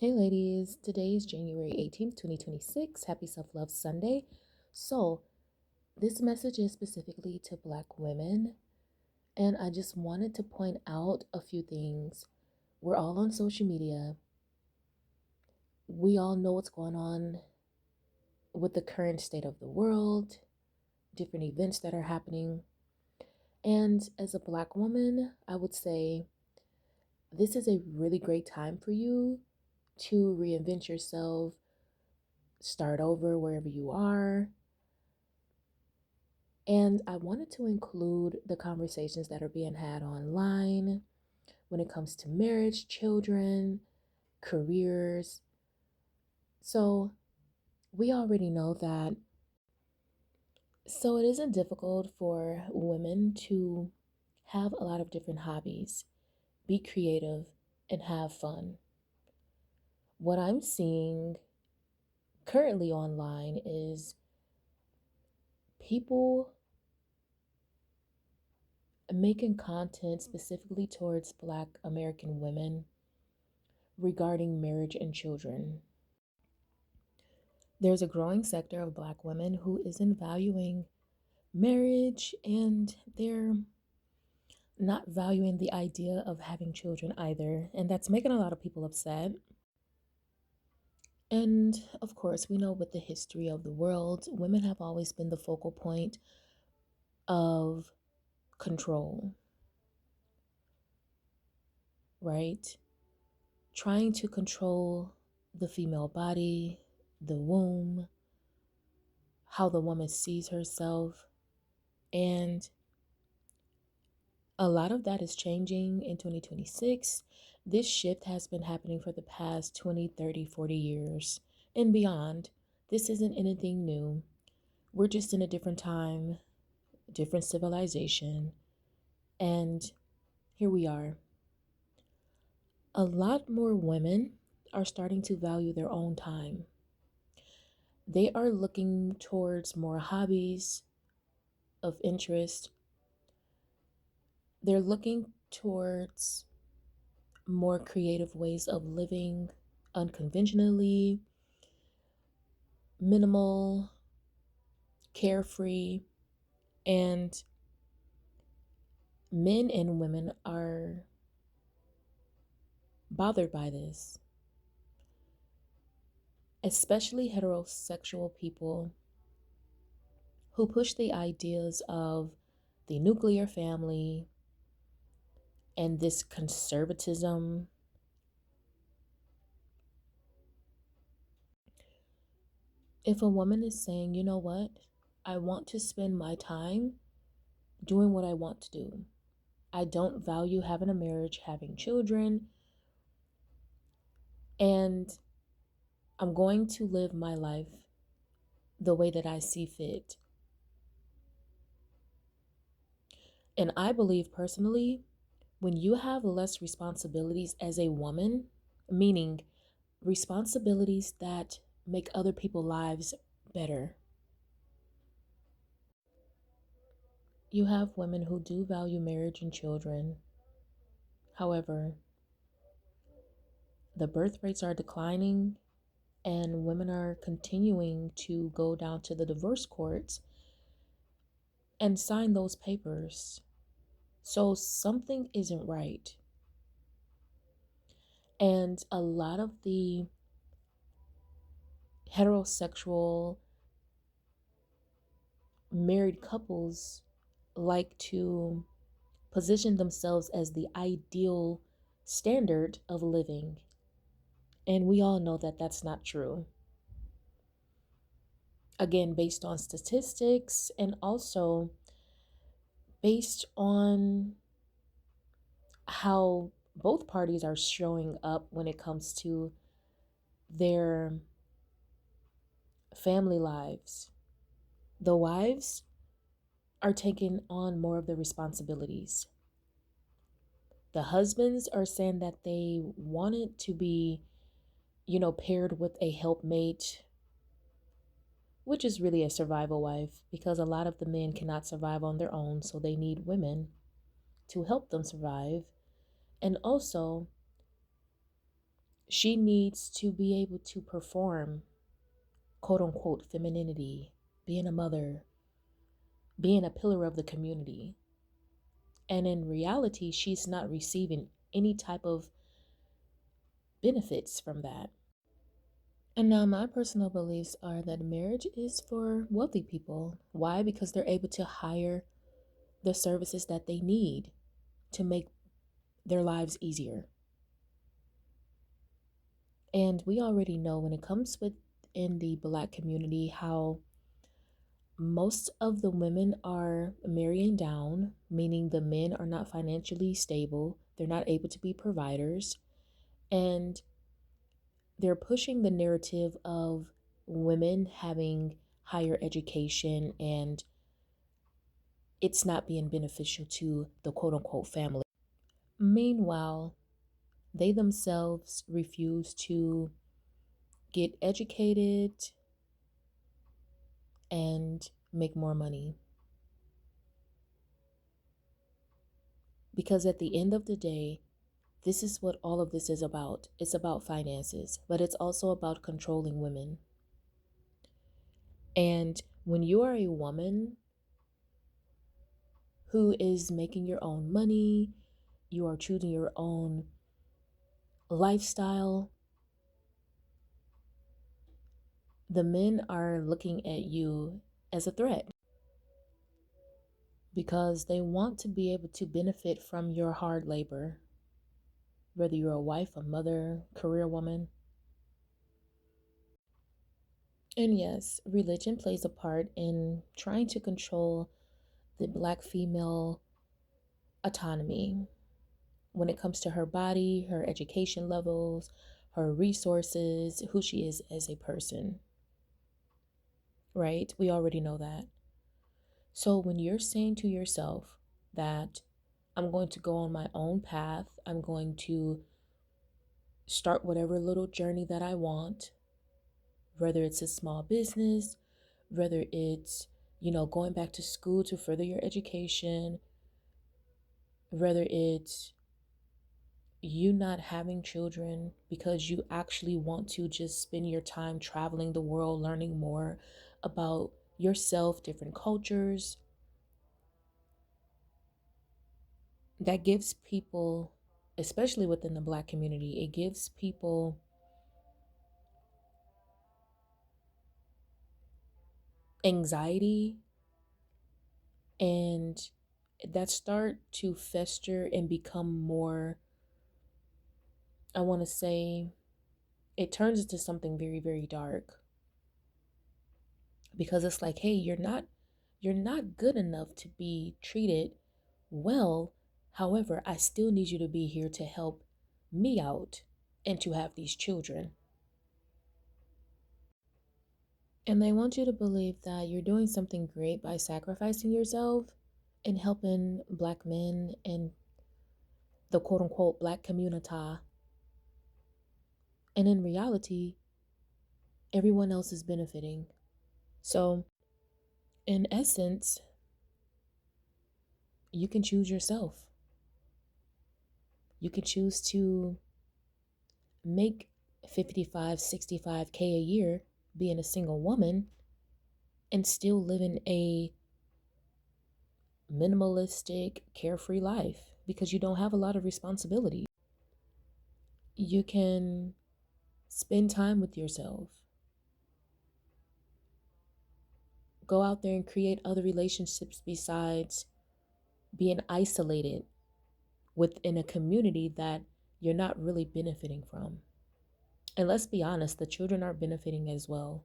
Hey ladies, today is January 18th, 2026. Happy Self Love Sunday. So, this message is specifically to Black women, and I just wanted to point out a few things. We're all on social media, we all know what's going on with the current state of the world, different events that are happening. And as a Black woman, I would say this is a really great time for you to reinvent yourself, start over wherever you are. And I wanted to include the conversations that are being had online when it comes to marriage, children, careers. So we already know that. So it isn't difficult for women to have a lot of different hobbies, be creative, and have fun. What I'm seeing currently online is people making content specifically towards Black American women regarding marriage and children. There's a growing sector of Black women who isn't valuing marriage, and they're not valuing the idea of having children either. And that's making a lot of people upset. And of course, we know with the history of the world, women have always been the focal point of control, right? Trying to control the female body, the womb, how the woman sees herself. And a lot of that is changing in 2026. This shift has been happening for the past 20, 30, 40 years and beyond. This isn't anything new. We're just in a different time, different civilization, and here we are. A lot more women are starting to value their own time. They are looking towards more hobbies of interest. They're looking towards more creative ways of living unconventionally, minimal, carefree, and men and women are bothered by this, especially heterosexual people who push the ideas of the nuclear family and this conservatism. If a woman is saying, you know what, I want to spend my time doing what I want to do, I don't value having a marriage, having children, and I'm going to live my life the way that I see fit. And I believe personally, when you have less responsibilities as a woman, meaning responsibilities that make other people's lives better, you have women who do value marriage and children. However, the birth rates are declining and women are continuing to go down to the divorce courts and sign those papers. So something isn't right. And a lot of the heterosexual married couples like to position themselves as the ideal standard of living. And we all know that that's not true. Again, based on statistics and also based on how both parties are showing up when it comes to their family lives. The wives are taking on more of the responsibilities. The husbands are saying that they want it to be, paired with a helpmate, which is really a survival wife because a lot of the men cannot survive on their own, so they need women to help them survive. And also, She needs to be able to perform quote unquote femininity, being a mother, being a pillar of the community. And in reality, she's not receiving any type of benefits from that. And now, my personal beliefs are that marriage is for wealthy people. Why? Because they're able to hire the services that they need to make their lives easier. And we already know when it comes within the Black community how most of the women are marrying down, meaning the men are not financially stable, they're not able to be providers, and they're pushing the narrative of women having higher education and it's not being beneficial to the quote unquote family. Meanwhile, they themselves refuse to get educated and make more money. Because at the end of the day, this is what all of this is about. It's about finances, but it's also about controlling women. And when you are a woman who is making your own money, you are choosing your own lifestyle, the men are looking at you as a threat because they want to be able to benefit from your hard labor, whether you're a wife, a mother, career woman. And yes, religion plays a part in trying to control the Black female autonomy when it comes to her body, her education levels, her resources, who she is as a person, right? We already know that. So when you're saying to yourself that I'm going to go on my own path, I'm going to start whatever little journey that I want, whether it's a small business, whether it's, going back to school to further your education, whether it's you not having children because you actually want to just spend your time traveling the world, learning more about yourself, different cultures, that gives people, especially within the Black community, it gives people anxiety, and that start to fester and become more, I want to say, it turns into something very, very dark because it's like, hey, you're not good enough to be treated well. However, I still need you to be here to help me out and to have these children. And they want you to believe that you're doing something great by sacrificing yourself and helping Black men and the quote unquote Black community. And in reality, everyone else is benefiting. So, in essence, you can choose yourself. You can choose to make 55, 65K a year being a single woman and still living a minimalistic, carefree life because you don't have a lot of responsibility. You can spend time with yourself. Go out there and create other relationships besides being isolated within a community that you're not really benefiting from. And let's be honest, the children are benefiting as well.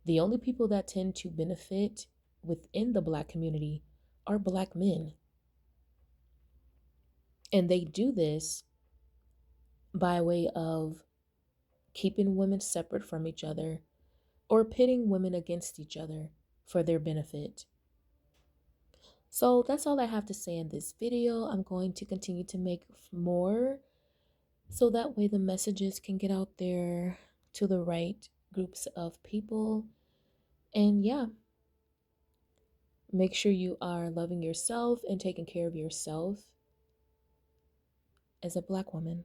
The only people that tend to benefit within the Black community are Black men. And they do this by way of keeping women separate from each other or pitting women against each other for their benefit. So that's all I have to say in this video. I'm going to continue to make more so that way the messages can get out there to the right groups of people. And yeah, make sure you are loving yourself and taking care of yourself as a Black woman.